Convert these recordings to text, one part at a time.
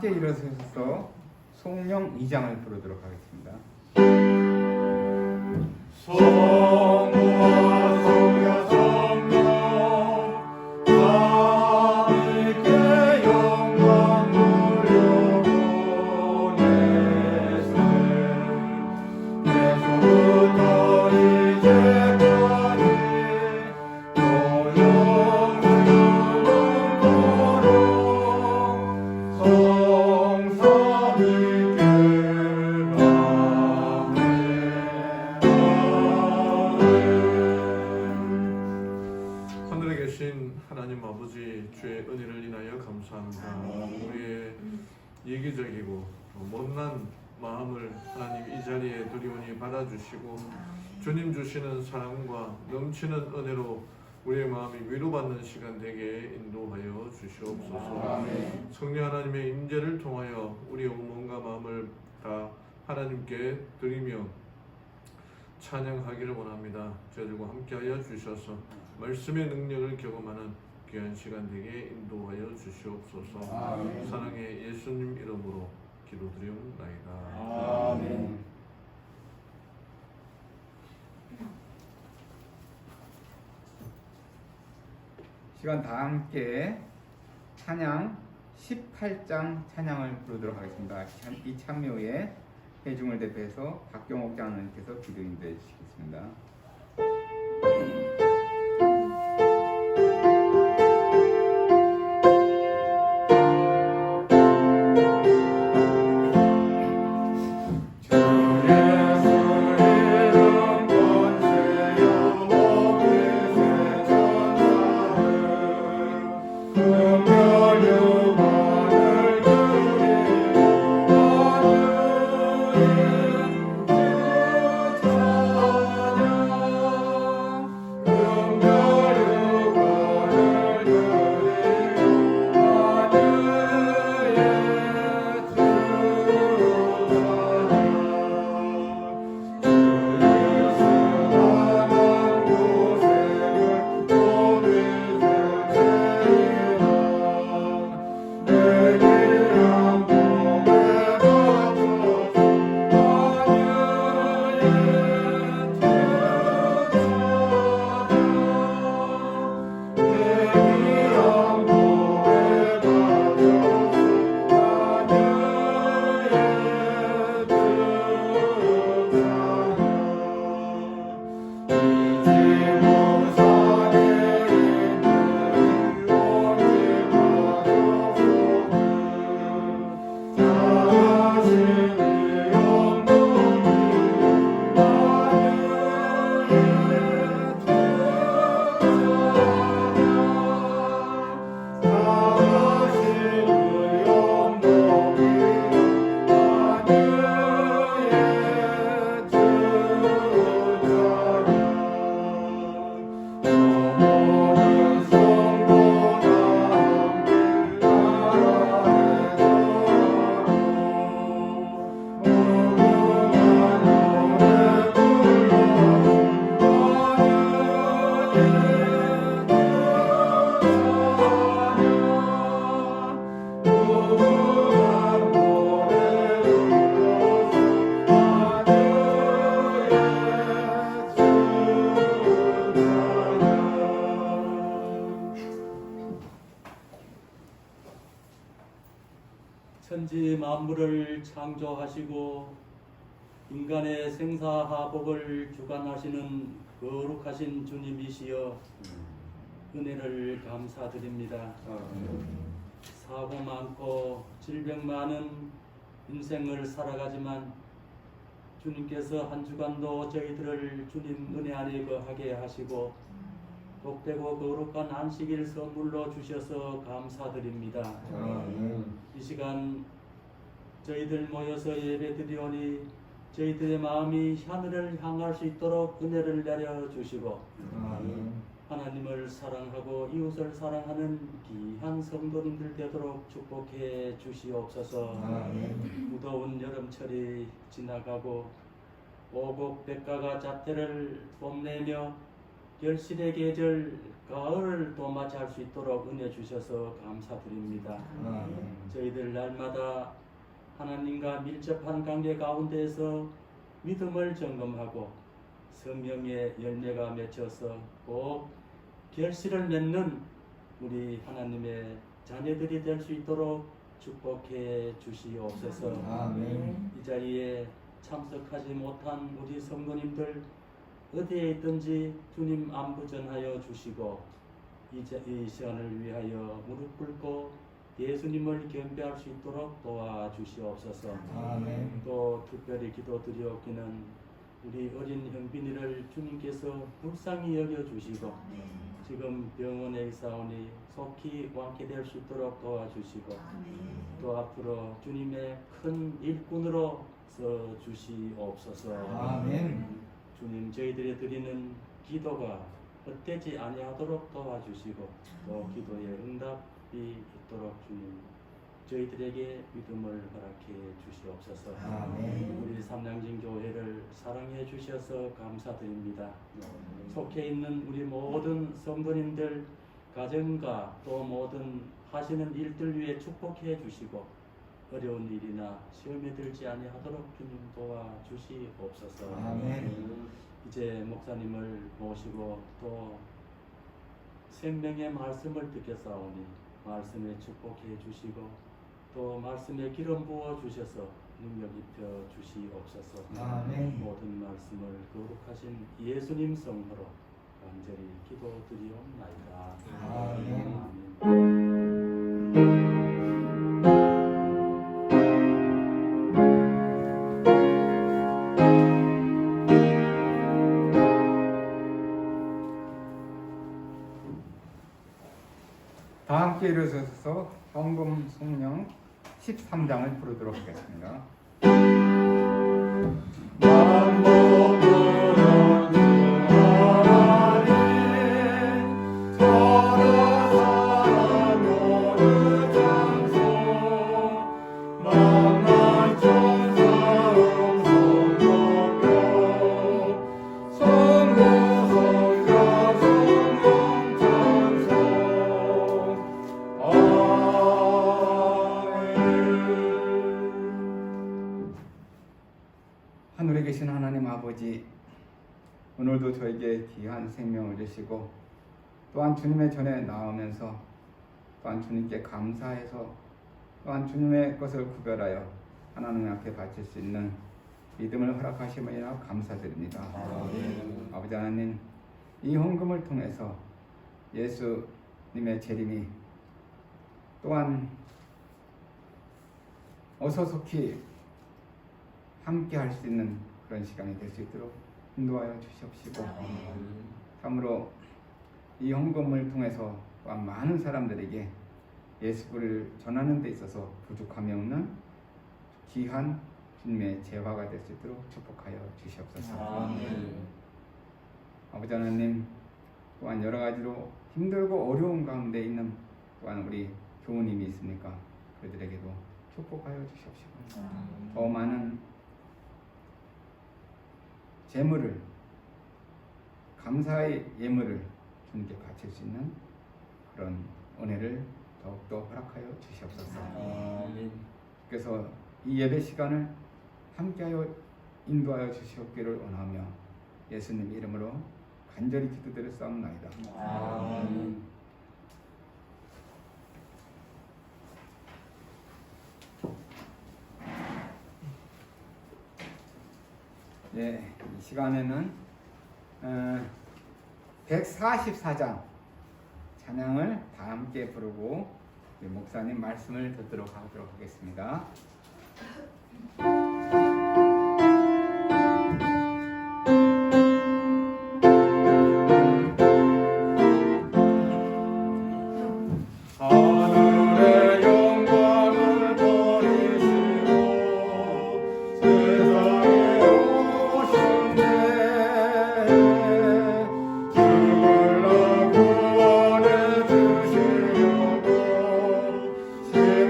함께 일어서서 성령 2장을 부르도록 하겠습니다. 성부와 성자 성령 삼위께 영광 돌려보내세 예수부터 이제까지 또 영원토록 성삼위께 하늘에 계신 하나님 아버지, 주의 은혜를 인하여 감사합니다. 우리의 이기적이고 못난 마음을 하나님 이 자리에 두리오니 받아주시고 주님 주시는 사랑과 넘치는 은혜로 우리의 마음이 위로받는 시간 되게 인도하여 주시옵소서. 성령 하나님의 임재를 통하여 우리의 몸과 마음을 다 하나님께 드리며 찬양하기를 원합니다. 저희들과 함께하여 주셔서 말씀의 능력을 경험하는 귀한 시간 되게 인도하여 주시옵소서. 사랑의 예수님 이름으로 기도드리옵나이다. 아멘. 시간 다 함께 찬양 18장 찬양을 부르도록 하겠습니다. 이 참여에 회중을 대표해서 박경옥 장로님께서 기도 인도해 주시겠습니다. 천지 만물을 창조하시고 인간의 생사하복을 주관하시는 거룩하신 주님이시여 은혜를 감사드립니다. 사고 많고 질병 많은 인생을 살아가지만 주님께서 한 주간도 저희들을 주님 은혜 안에 거하게 하시고 복되고 거룩한 안식일 선물로 주셔서 감사드립니다. 이 시간 저희들 모여서 예배드리오니 저희들의 마음이 하늘을 향할 수 있도록 은혜를 내려주시고 하나님을 사랑하고 이웃을 사랑하는 귀한 성도님들 되도록 축복해 주시옵소서. 무더운 여름철이 지나가고 오곡백과가 자태를 뽐내며 결실의 계절 가을을 또 맞이할 수 있도록 은혜 주셔서 감사드립니다. 저희들 날마다 하나님과 밀접한 관계 가운데에서 믿음을 점검하고 성령의 열매가 맺혀서 꼭 결실을 맺는 우리 하나님의 자녀들이 될 수 있도록 축복해 주시옵소서. 이 자리에 참석하지 못한 우리 성도님들 어디에 있든지 주님 안부 전하여 주시고 이 시간을 위하여 무릎 꿇고 예수님을 경배할 수 있도록 도와주시옵소서. 또 특별히 기도드리옵기는 우리 어린 형빈이를 주님께서 불쌍히 여겨주시고 지금 병원에 있사오니 속히 완쾌될 수 있도록 도와주시고 또 앞으로 주님의 큰 일꾼으로 써주시옵소서. 주님 저희들이 드리는 기도가 헛되지 아니하도록 도와주시고 또 기도의 응답이 있도록 주님 저희들에게 믿음을 허락해 주시옵소서. 우리 삼양진 교회를 사랑해 주셔서 감사드립니다. 속해 있는 우리 모든 성도님들 가정과 또 모든 하시는 일들 위해 축복해 주시고 어려운 일이나 시험에 들지 아니하도록 주님 도와주시옵소서. 이제 목사님을 모시고 또 생명의 말씀을 듣겠사오니 말씀에 축복해 주시고 또 말씀에 기름 부어 주셔서 능력 입혀 주시옵소서. 모든 말씀을 거룩하신 예수님 성으로 간절히 기도드리옵나이다. 아멘. 다 함께 일어서서 헌금 성령 13장을 부르도록 하겠습니다. 하늘에 계신 하나님 아버지, 오늘도 저에게 귀한 생명을 주시고 또한 주님의 전에 나오면서 또한 주님께 감사해서 또한 주님의 것을 구별하여 하나님 앞에 바칠 수 있는 믿음을 허락하심을 인하여 감사드립니다. 아버지 하나님, 이 헌금을 통해서 예수님의 재림이 또한 어서속히 함께 할 수 있는 그런 시간이 될 수 있도록 인도하여 주시옵시고 참으로 이 헌금을 통해서 또한 많은 사람들에게 예수를 전하는 데 있어서 부족함이 없는 귀한 주님의 재화가 될 수 있도록 축복하여 주시옵소서. 아버지 하나님, 또한 여러 가지로 힘들고 어려운 가운데 있는 또한 우리 교우님이 있습니까? 그들에게도 축복하여 주시옵시고 더 많은 재물을, 감사의 예물을 주님께 바칠 수 있는 그런 은혜를 더욱더 허락하여 주시옵소서. 그래서 이 예배 시간을 함께하여 인도하여 주시옵기를 원하며 예수님 이름으로 간절히 기도드렸사옵나이다. 아멘. 이 시간에는 144장 찬양을 다 함께 부르고 목사님 말씀을 듣도록 하도록 하겠습니다.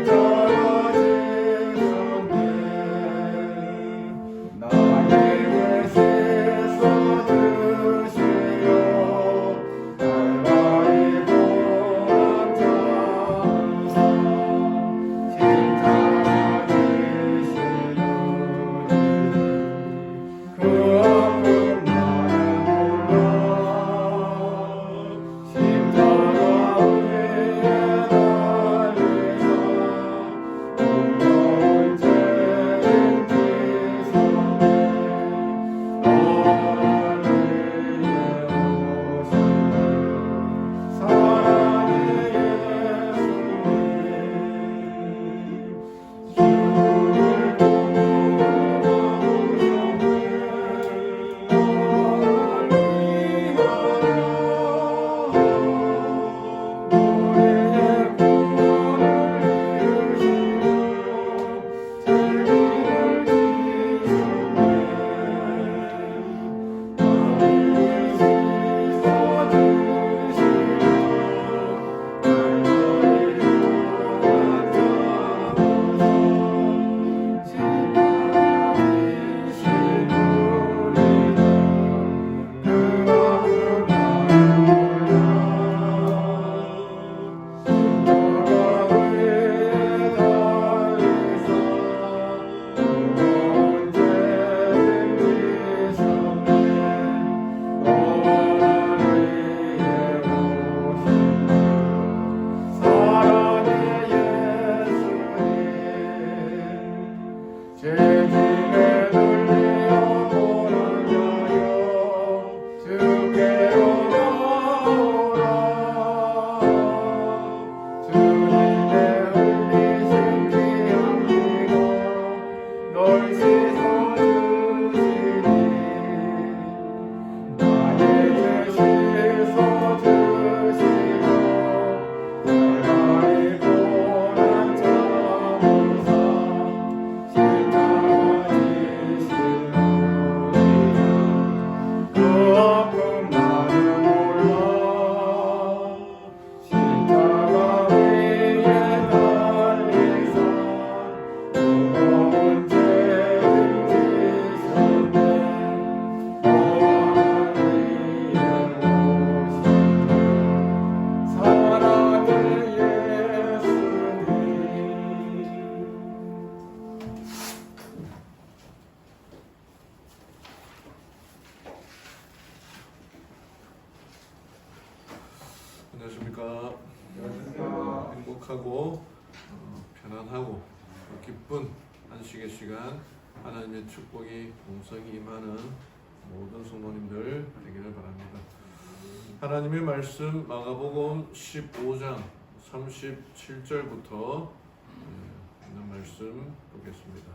십자가 지셨네 안녕하십니까. 행복하고 편안하고 기쁜 안식의 시간, 하나님의 축복이 공성이 임하는 모든 성도님들 되기를 바랍니다. 하나님의 말씀 마가복음 15장 37절부터 있는 말씀 보겠습니다.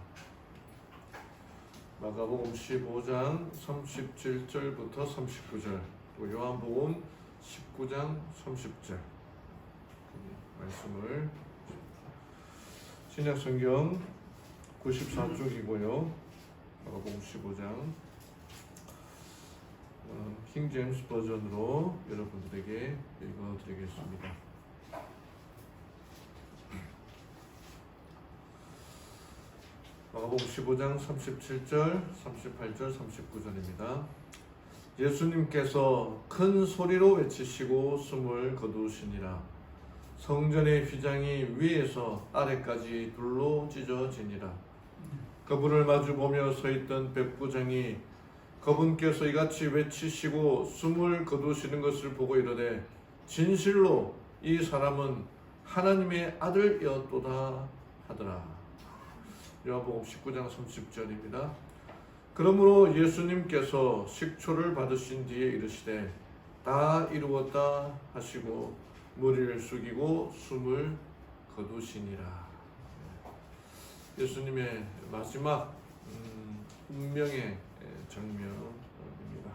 마가복음 15장 37절부터 39절, 또 요한복음 19장 30절 말씀을, 신약성경 94쪽이고요. 마가복음 15장 킹제임스 버전으로 여러분들에게 읽어드리겠습니다. 마가복음 15장 37절, 38절, 39절입니다. 예수님께서 큰 소리로 외치시고 숨을 거두시니라. 성전의 휘장이 위에서 아래까지 둘로 찢어지니라. 그분을 마주보며 서있던 백부장이 그분께서 이같이 외치시고 숨을 거두시는 것을 보고 이르되 진실로 이 사람은 하나님의 아들이었도다 하더라. 요한복음 19장 30절입니다. 그러므로 예수님께서 식초를 받으신 뒤에 이르시되 다 이루었다 하시고 머리를 숙이고 숨을 거두시니라. 예수님의 마지막 운명의 장면입니다.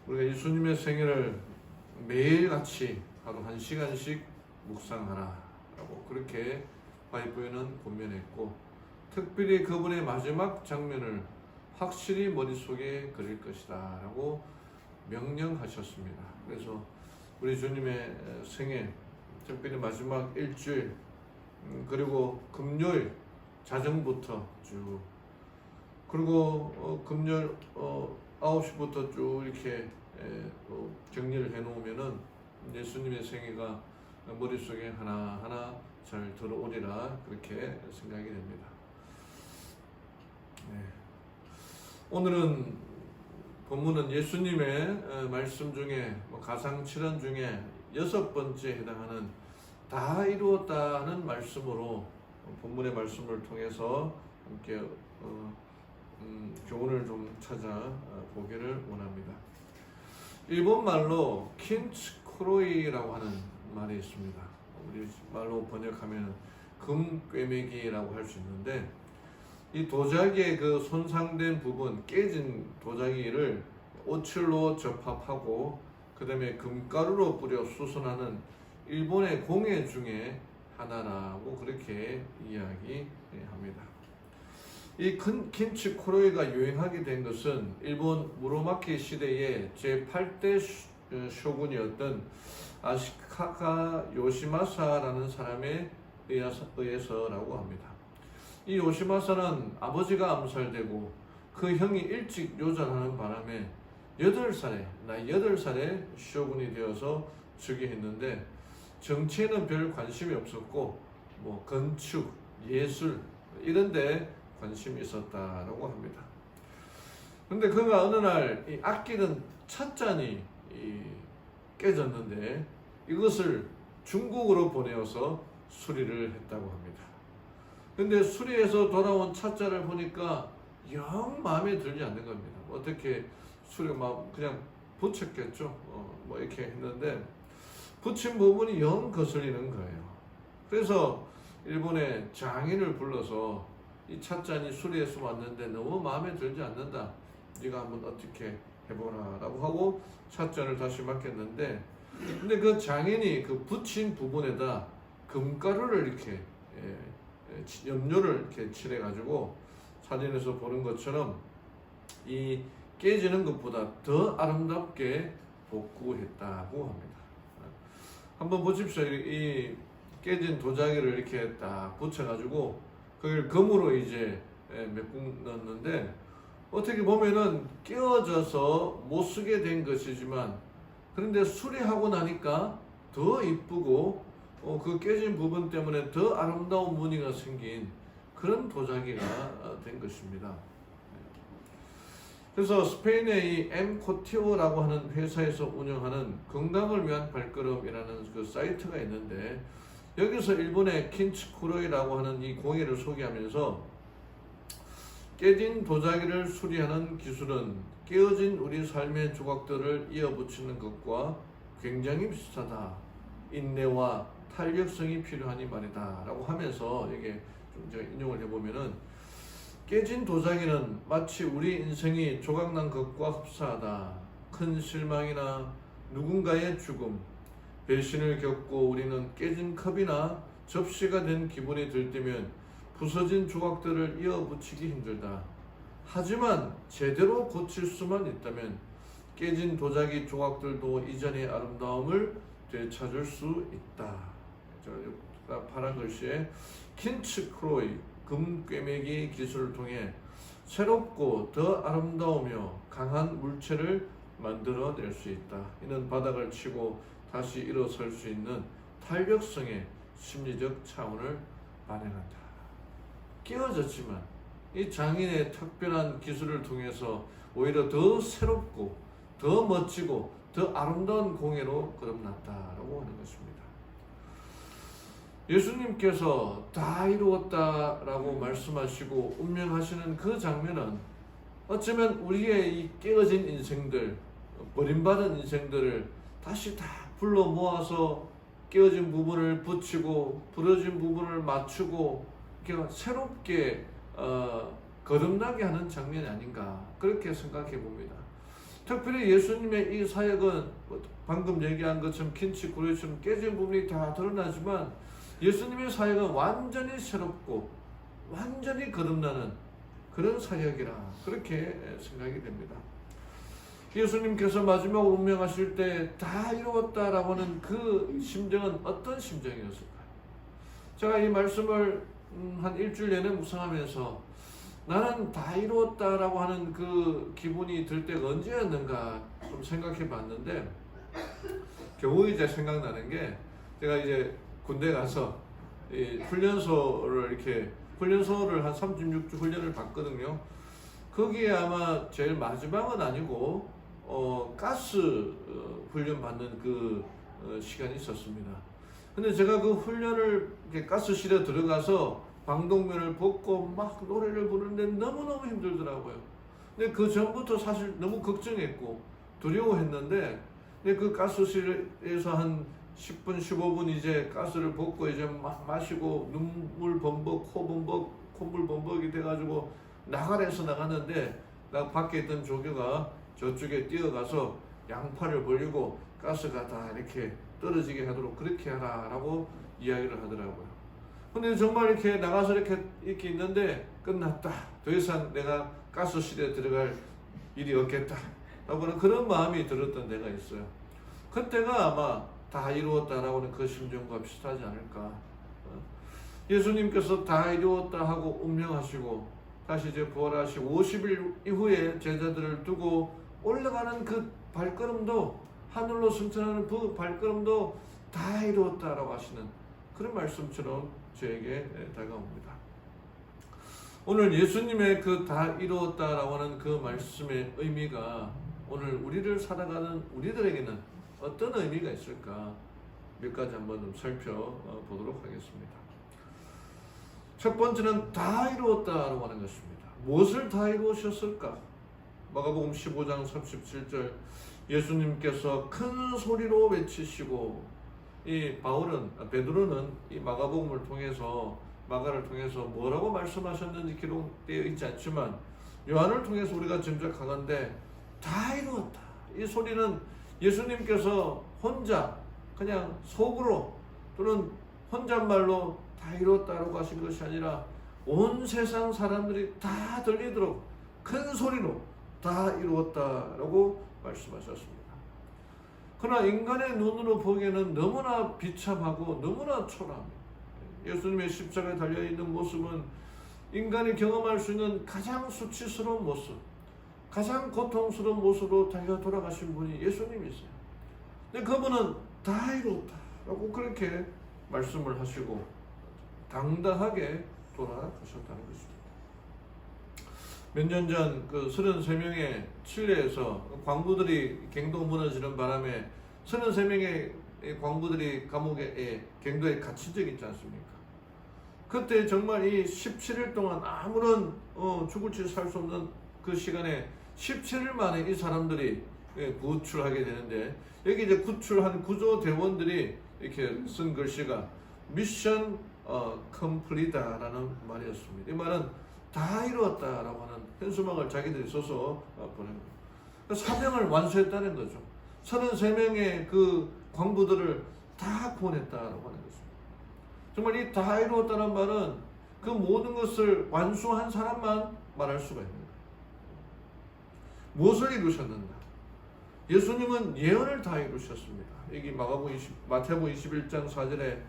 우리가 예수님의 생애를 매일같이 하루 1시간씩 묵상하라 라고 그렇게 바이브에는 권면했고, 특별히 그분의 마지막 장면을 확실히 머릿속에 그릴 것이다 라고 명령하셨습니다. 그래서 우리 주님의 생애, 특별히 마지막 일주일, 그리고 금요일 자정부터 쭉, 그리고 금요일 9시부터 쭉 이렇게 정리를 해놓으면은 예수님의 생애가 머릿속에 하나하나 잘 들어오리라 그렇게 생각이 됩니다. 네. 오늘은 본문은 예수님의 말씀 중에 가상칠언 중에 6번째 해당하는 다 이루었다는 말씀으로 본문의 말씀을 통해서 함께 교훈을 좀 찾아 보기를 원합니다. 일본 말로 킨츠크로이라고 하는 말이 있습니다. 우리 말로 번역하면 금꿰매기라고 할 수 있는데, 이 도자기의 그 손상된 부분, 깨진 도자기를 오칠로 접합하고 그 다음에 금가루로 뿌려 수선하는 일본의 공예 중에 하나라고 그렇게 이야기합니다. 이 킨츠크로이가 유행하게 된 것은 일본 무로마키 시대의 제8대 쇼군이었던 아시카가 요시마사라는 사람에 의해서라고 합니다. 이 요시마사는 아버지가 암살되고 그 형이 일찍 요절하는 바람에 나이 8살에 쇼군이 되어서 즉위했는데, 정치에는 별 관심이 없었고 건축, 예술 이런 데 관심이 있었다라고 합니다. 그런데 그가 어느 날 이 아끼던 찻잔이 깨졌는데 이것을 중국으로 보내어서 수리를 했다고 합니다. 근데 수리해서 돌아온 찻잔을 보니까 영 마음에 들지 않는 겁니다. 어떻게 수리가 그냥 붙였겠죠. 이렇게 했는데 붙인 부분이 영 거슬리는 거예요. 그래서 일본의 장인을 불러서 이 찻잔이 수리해서 왔는데 너무 마음에 들지 않는다. 네가 한번 어떻게 해보라 라고 하고 찻잔을 다시 맡겼는데, 근데 그 장인이 그 붙인 부분에다 금가루를 이렇게 염료를 이렇게 칠해가지고 사진에서 보는 것처럼 이 깨지는 것보다 더 아름답게 복구했다고 합니다. 한번 보십시오. 이 깨진 도자기를 이렇게 딱 붙여가지고 그걸 금으로 이제 메꾸 넣었는데, 어떻게 보면은 끼워져서 못 쓰게 된 것이지만, 그런데 수리하고 나니까 더 이쁘고 그 깨진 부분 때문에 더 아름다운 무늬가 생긴 그런 도자기가 된 것입니다. 그래서 스페인의 이 엠코티오라고 하는 회사에서 운영하는 건강을 위한 발걸음이라는 그 사이트가 있는데, 여기서 일본의 킨츠쿠로이라고 하는 이 공예를 소개하면서 깨진 도자기를 수리하는 기술은 깨어진 우리 삶의 조각들을 이어붙이는 것과 굉장히 비슷하다. 인내와 탄력성이 필요하니 말이다 라고 하면서 이게 좀 제가 인용을 해보면은, 깨진 도자기는 마치 우리 인생이 조각난 것과 흡사하다. 큰 실망이나 누군가의 죽음, 배신을 겪고 우리는 깨진 컵이나 접시가 된 기분이 들 때면 부서진 조각들을 이어붙이기 힘들다. 하지만 제대로 고칠 수만 있다면 깨진 도자기 조각들도 이전의 아름다움을 되찾을 수 있다. 제가 파란 글씨에 킨츠크로이 금꿰매기 기술을 통해 새롭고 더 아름다우며 강한 물체를 만들어낼 수 있다. 이는 바닥을 치고 다시 일어설 수 있는 탄력성의 심리적 차원을 반영한다. 깨어졌지만 이 장인의 특별한 기술을 통해서 오히려 더 새롭고 더 멋지고 더 아름다운 공예로 거듭났다라고 하는 것입니다. 예수님께서 다 이루었다라고 말씀하시고 운명하시는 그 장면은 어쩌면 우리의 이 깨어진 인생들, 버림받은 인생들을 다시 다 불러 모아서 깨어진 부분을 붙이고 부러진 부분을 맞추고 이렇게 새롭게 거듭나게 하는 장면이 아닌가, 그렇게 생각해 봅니다. 특별히 예수님의 이 사역은 방금 얘기한 것처럼 킨츠쿠로이처럼 깨진 부분이 다 드러나지만 예수님의 사역은 완전히 새롭고 완전히 거듭나는 그런 사역이라, 그렇게 생각이 됩니다. 예수님께서 마지막으로 운명하실 때 다 이루었다라고 하는 그 심정은 어떤 심정이었을까요? 제가 이 말씀을 한 일주일 내내 묵상하면서 나는 다 이루었다라고 하는 그 기분이 들 때가 언제였는가 좀 생각해 봤는데, 겨우 이제 생각나는 게, 제가 이제 군대 가서 이 훈련소를 한 36주 훈련을 받거든요. 거기에 아마 제일 마지막은 아니고 가스 훈련 받는 그 시간이 있었습니다. 근데 제가 그 훈련을 가스실에 들어가서 방독면을 벗고 막 노래를 부르는데 너무너무 힘들더라고요. 근데 그 전부터 사실 너무 걱정했고 두려워했는데, 근데 그 가스실에서 한 10분, 15분 이제 가스를 벗고 이제 막 마시고 눈물 범벅, 코 범벅, 콧물 범벅이 돼가지고 나가래서 나갔는데, 나 밖에 있던 조교가 저쪽에 뛰어가서 양팔을 벌리고 가스가 다 이렇게 떨어지게 하도록 그렇게 하라라고 이야기를 하더라고요. 근데 정말 이렇게 나가서 이렇게 있는데 끝났다. 더 이상 내가 가스실에 들어갈 일이 없겠다. 라고는 그런 마음이 들었던 때가 있어요. 그때가 아마 다 이루었다라고 하는 그 심정과 비슷하지 않을까. 예수님께서 다 이루었다 하고 운명하시고 다시 이제 부활하시고 50일 이후에 제자들을 두고 올라가는 그 발걸음도, 하늘로 승천하는 그 발걸음도 다 이루었다라고 하시는 그런 말씀처럼 저에게 다가옵니다. 오늘 예수님의 그 다 이루었다라고 하는 그 말씀의 의미가 오늘 우리를 살아가는 우리들에게는 어떤 의미가 있을까, 몇 가지 한번 좀 살펴보도록 하겠습니다. 첫 번째는 다 이루었다라고 하는 것입니다. 무엇을 다 이루으셨을까? 마가복음 15장 37절, 예수님께서 큰 소리로 외치시고, 이 베드로는 이 마가복음을 통해서, 마가를 통해서 뭐라고 말씀하셨는지 기록되어 있지 않지만 요한을 통해서 우리가 짐작하건대 다 이루었다. 이 소리는 예수님께서 혼자 그냥 속으로 또는 혼잣말로 다 이루었다라고 하신 것이 아니라 온 세상 사람들이 다 들리도록 큰 소리로 다 이루었다라고 말씀하셨습니다. 그러나 인간의 눈으로 보기에는 너무나 비참하고 너무나 초라합니다. 예수님의 십자가에 달려있는 모습은 인간이 경험할 수 있는 가장 수치스러운 모습, 가장 고통스러운 모습으로 달려 돌아가신 분이 예수님이세요. 근데 그분은 다 이루었다라고 그렇게 말씀을 하시고 당당하게 돌아가셨다는 것입니다. 몇 년 전 그 33명의 칠레에서 광부들이 갱도 무너지는 바람에 33명의 광부들이 감옥에 갱도에 갇힌 적이 있지 않습니까? 그때 정말 이 17일 동안 아무런 죽을지 살 수 없는 그 시간에 17일 만에 이 사람들이 구출하게 되는데, 여기 이제 구출한 구조대원들이 이렇게 쓴 글씨가 미션 컴플리다라는 말이었습니다. 이 말은 다 이루었다라고 하는 현수막을 자기들이 써서 보낸 거예요. 사명을 완수했다는 거죠. 33명의 그 광부들을 다 구원했다라고 하는 것입니다. 정말 이 다 이루었다는 말은 그 모든 것을 완수한 사람만 말할 수가 있는 거예요. 무엇을 이루셨는가? 예수님은 예언을 다 이루셨습니다. 여기 마태복음 21장 4절에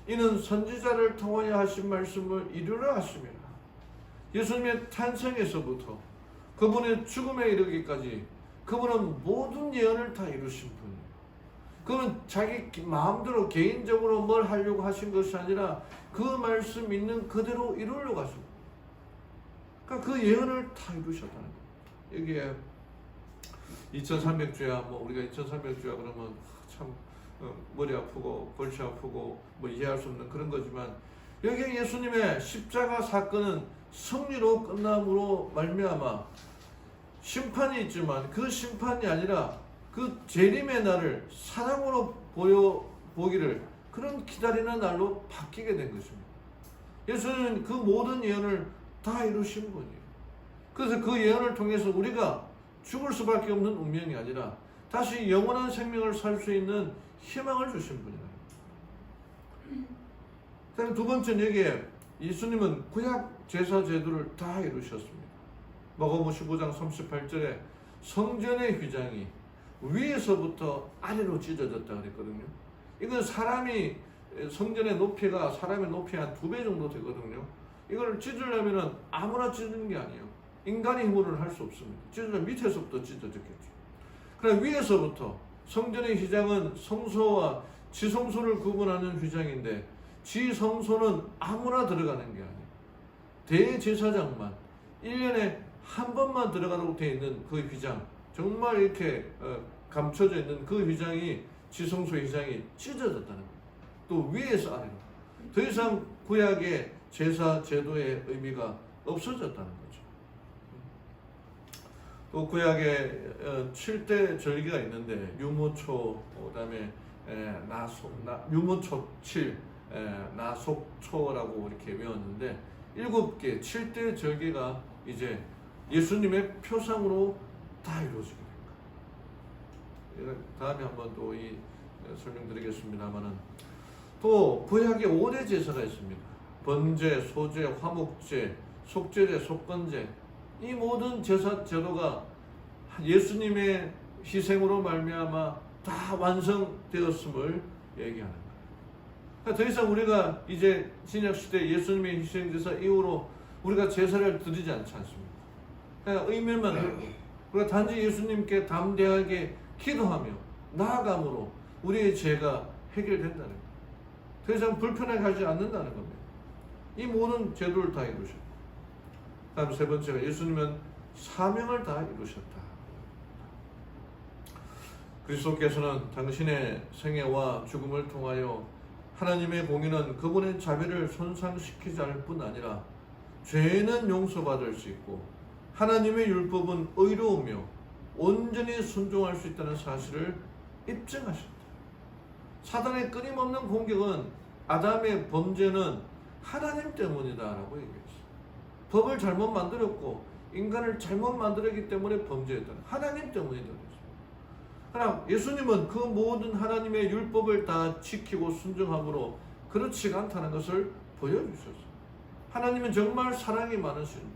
이는 선지자를 통하여 하신 말씀을 이루려 하심이라. 예수님의 탄생에서부터 그분의 죽음에 이르기까지 그분은 모든 예언을 다 이루신 분이에요. 그분은 자기 마음대로 개인적으로 뭘 하려고 하신 것이 아니라 그 말씀 있는 그대로 이루려고 하십니다. 그러니까 그 예언을 다 이루셨다는 거예요. 여기에 2300주야, 우리가 2300주야 그러면 참 머리 아프고 골치 아프고 이해할 수 없는 그런 거지만, 여기에 예수님의 십자가 사건은 승리로 끝남으로 말미암아 심판이 있지만 그 심판이 아니라 그 재림의 날을 사랑으로 보기를 그런 기다리는 날로 바뀌게 된 것입니다. 예수님은 그 모든 예언을 다 이루신 분이에요. 그래서 그 예언을 통해서 우리가 죽을 수밖에 없는 운명이 아니라 다시 영원한 생명을 살 수 있는 희망을 주신 분이에요. 두 번째는 여기에 예수님은 구약 제사 제도를 다 이루셨습니다. 마가복음 15장 38절에 성전의 휘장이 위에서부터 아래로 찢어졌다 그랬거든요. 이건 사람이 성전의 높이가 사람의 높이 한 2배 정도 되거든요. 이걸 찢으려면 아무나 찢는 게 아니에요. 인간의 힘으로는 할 수 없습니다. 찢으면 밑에서부터 찢어졌겠죠. 그러나 위에서부터 성전의 휘장은 성소와 지성소를 구분하는 휘장인데, 지성소는 아무나 들어가는 게 아니에요. 대제사장만 1년에 한 번만 들어가도록 되어 있는 그 휘장, 정말 이렇게 감춰져 있는 그 휘장이, 지성소 휘장이 찢어졌다는 거예요. 또 위에서 아래로 더 이상 구약의 제사 제도의 의미가 없어졌다는 거죠. 또 구약에 7대 절기가 있는데 유모초, 그다음에 유모초 7, 나속초라고 이렇게 외웠는데 7개 7대 절기가 이제 예수님의 표상으로 다 이루어지게 됩니다. 다음에 한번 또 이 설명드리겠습니다만은, 또 구약에 5대 제사가 있습니다. 번제, 소제, 화목제, 속죄제, 속건제, 이 모든 제사 제도가 예수님의 희생으로 말미암아 다 완성되었음을 얘기하는 거예요. 그러니까 더 이상 우리가 이제 신약 시대 예수님의 희생 제사 이후로 우리가 제사를 드리지 않지 않습니까? 그러니까 의면만 하고 우리가 단지 예수님께 담대하게 기도하며 나아감으로 우리의 죄가 해결된다는 거예요. 더 이상 불편하게 하지 않는다는 겁니다. 이 모든 제도를 다 이루셨고, 다음 세 번째가 예수님은 사명을 다 이루셨다. 그리스도께서는 당신의 생애와 죽음을 통하여 하나님의 공의는 그분의 자비를 손상시키지 않을 뿐 아니라 죄는 용서받을 수 있고 하나님의 율법은 의로우며 온전히 순종할 수 있다는 사실을 입증하셨다. 사단의 끊임없는 공격은 아담의 범죄는 하나님 때문이다라고 얘기했어요. 법을 잘못 만들었고 인간을 잘못 만들었기 때문에 범죄했다. 하나님 때문이다. 그러나 예수님은 그 모든 하나님의 율법을 다 지키고 순종함으로 그렇지가 않다는 것을 보여주셨어요. 하나님은 정말 사랑이 많으신 분,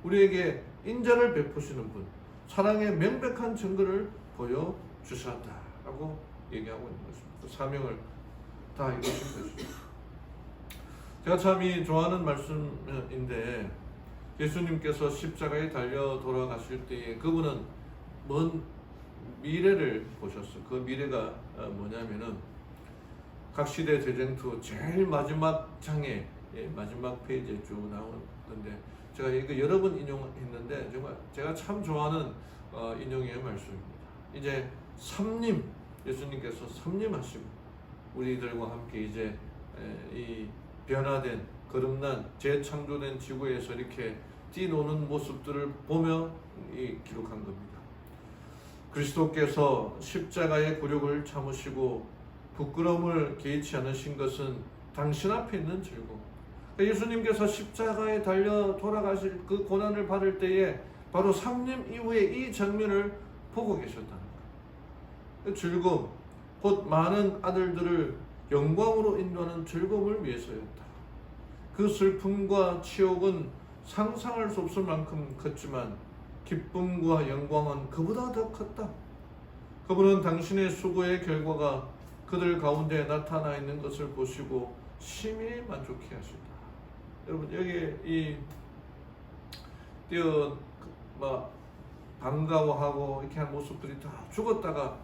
우리에게 인자를 베푸시는 분, 사랑의 명백한 증거를 보여주셨다라고 얘기하고 있는 것입니다. 그 사명을 다 이루신 것입니다. 제가 참 좋아하는 말씀인데, 예수님께서 십자가에 달려 돌아가실 때에 그분은 먼 미래를 보셨어요. 그 미래가 뭐냐면은 각 시대 대쟁투 제일 마지막 장에, 마지막 페이지에 쭉 나오는데 제가 이거 여러 번 인용했는데 정말 제가 참 좋아하는 인용의 말씀입니다. 이제 삼림, 예수님께서 삼림하시고 우리들과 함께 이제 이 변화된 거듭난 재창조된 지구에서 이렇게 뛰노는 모습들을 보며 기록한 겁니다. 그리스도께서 십자가의 굴욕을 참으시고 부끄러움을 개의치 않으신 것은 당신 앞에 있는 즐거움. 예수님께서 십자가에 달려 돌아가실 그 고난을 받을 때에 바로 삼림 이후에 이 장면을 보고 계셨다는 거예요. 즐거움, 곧 많은 아들들을 영광으로 인도하는 즐거움을 위해서였다. 그 슬픔과 치욕은 상상할 수 없을 만큼 컸지만 기쁨과 영광은 그보다 더 컸다. 그분은 당신의 수고의 결과가 그들 가운데 나타나 있는 것을 보시고 심히 만족해 하셨다. 여러분 여기에 이 반가워하고 이렇게 한 모습들이 다 죽었다가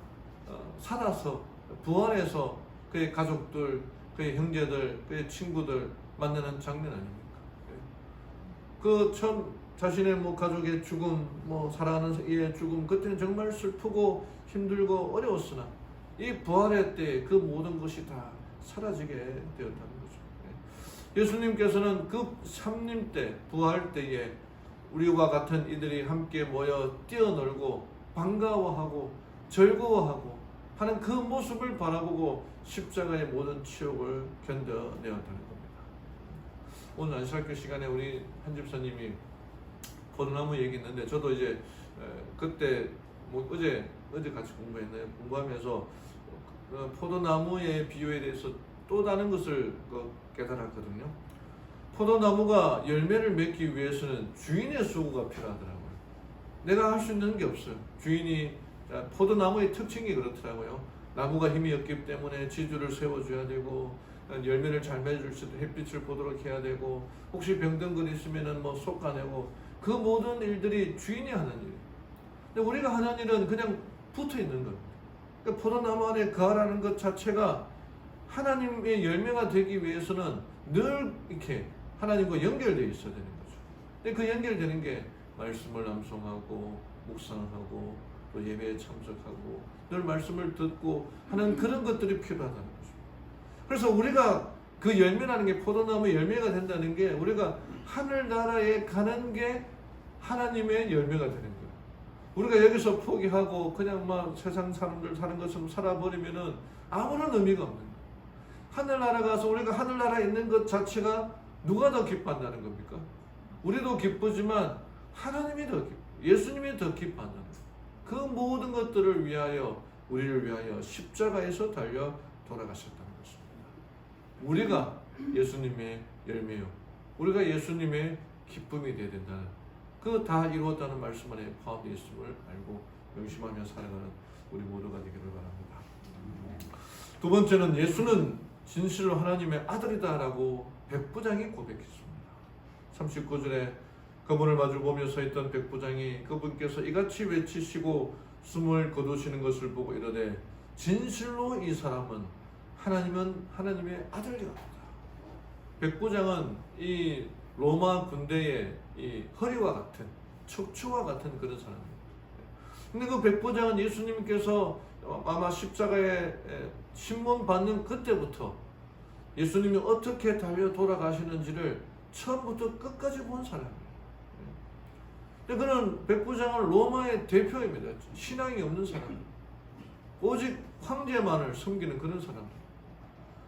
살아서 부활해서 그의 가족들, 그의 형제들, 그의 친구들 만나는 장면 아닙니까? 그 처음 자신의 가족의 죽음, 사랑하는 이의 죽음, 그때는 정말 슬프고 힘들고 어려웠으나 이 부활의 때 그 모든 것이 다 사라지게 되었다는 거죠. 예수님께서는 그 삼림 때, 부활 때에 우리와 같은 이들이 함께 모여 뛰어놀고 반가워하고 즐거워하고 하는 그 모습을 바라보고 십자가의 모든 치욕을 견뎌내었다는 겁니다. 오늘 안식학교 시간에 우리 한 집사님이 포도나무 얘기 있는데 저도 이제 그때 어제 같이 공부했나요? 공부하면서 포도나무의 비유에 대해서 또 다른 것을 깨달았거든요. 포도나무가 열매를 맺기 위해서는 주인의 수고가 필요하더라고요. 내가 할 수 있는 게 없어요. 주인이 포도나무의 특징이 그렇더라고요. 나무가 힘이 없기 때문에 지주를 세워줘야 되고 열매를 잘 맺을 수 있도록 햇빛을 보도록 해야 되고 혹시 병든 것 있으면은 솎아내고 그 모든 일들이 주인이 하는 일이에요. 근데 우리가 하는 일은 그냥 붙어 있는 겁니다. 그러니까 포도나무 안에 거하라는 것 자체가 하나님의 열매가 되기 위해서는 늘 이렇게 하나님과 연결되어 있어야 되는 거죠. 근데 그 연결되는 게 말씀을 암송하고 묵상하고 또 예배에 참석하고 늘 말씀을 듣고 하는 그런 것들이 필요하다는 거죠. 그래서 우리가 그 열매라는 게 포도나무의 열매가 된다는 게 우리가 하늘나라에 가는 게 하나님의 열매가 되는 거예요. 우리가 여기서 포기하고 그냥 세상 사람들 사는 것처럼 살아버리면은 아무런 의미가 없는 거예요. 하늘나라 가서 우리가 하늘나라에 있는 것 자체가 누가 더 기뻐한다는 겁니까? 우리도 기쁘지만 하나님이 더 기뻐, 예수님이 더 기뻐한다는 거예요. 그 모든 것들을 위하여 우리를 위하여 십자가에서 달려 돌아가셨다는 것입니다. 우리가 예수님의 열매요, 우리가 예수님의 기쁨이 되어야 된다는 그 다 이루었다는 말씀 안에 포함되어 있음을 알고 명심하며 살아가는 우리 모두가 되기를 바랍니다. 두 번째는 예수는 진실로 하나님의 아들이다라고 백부장이 고백했습니다. 39절에 그분을 마주보며 서 있던 백부장이 그분께서 이같이 외치시고 숨을 거두시는 것을 보고 이르되 진실로 이 사람은 하나님의 아들이다. 백부장은 이 로마 군대의 이 허리와 같은 척추와 같은 그런 사람입니다. 근데 그 백부장은 예수님께서 아마 십자가에 신문 받는 그때부터 예수님이 어떻게 달려 돌아가시는지를 처음부터 끝까지 본 사람이에요. 근데 그는 백부장은 로마의 대표입니다. 신앙이 없는 사람, 오직 황제만을 섬기는 그런 사람.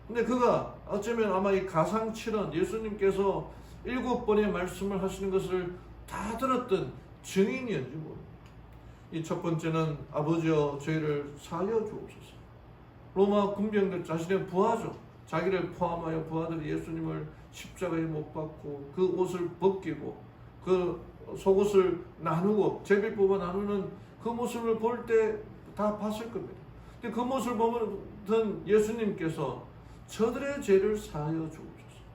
근데 그가 어쩌면 아마 이 가상칠언, 예수님께서 7번의 말씀을 하시는 것을 다 들었던 증인이었지 뭐. 이 첫 번째는 아버지여 저희를 사하여 주옵소서. 로마 군병들 자신의 부하죠. 자기를 포함하여 부하들이 예수님을 십자가에 못 박고 그 옷을 벗기고 그 속옷을 나누고 제비 뽑아 나누는 그 모습을 볼 때 다 봤을 겁니다. 근데 그 모습을 보던 예수님께서 저들의 죄를 사하여 주옵소서.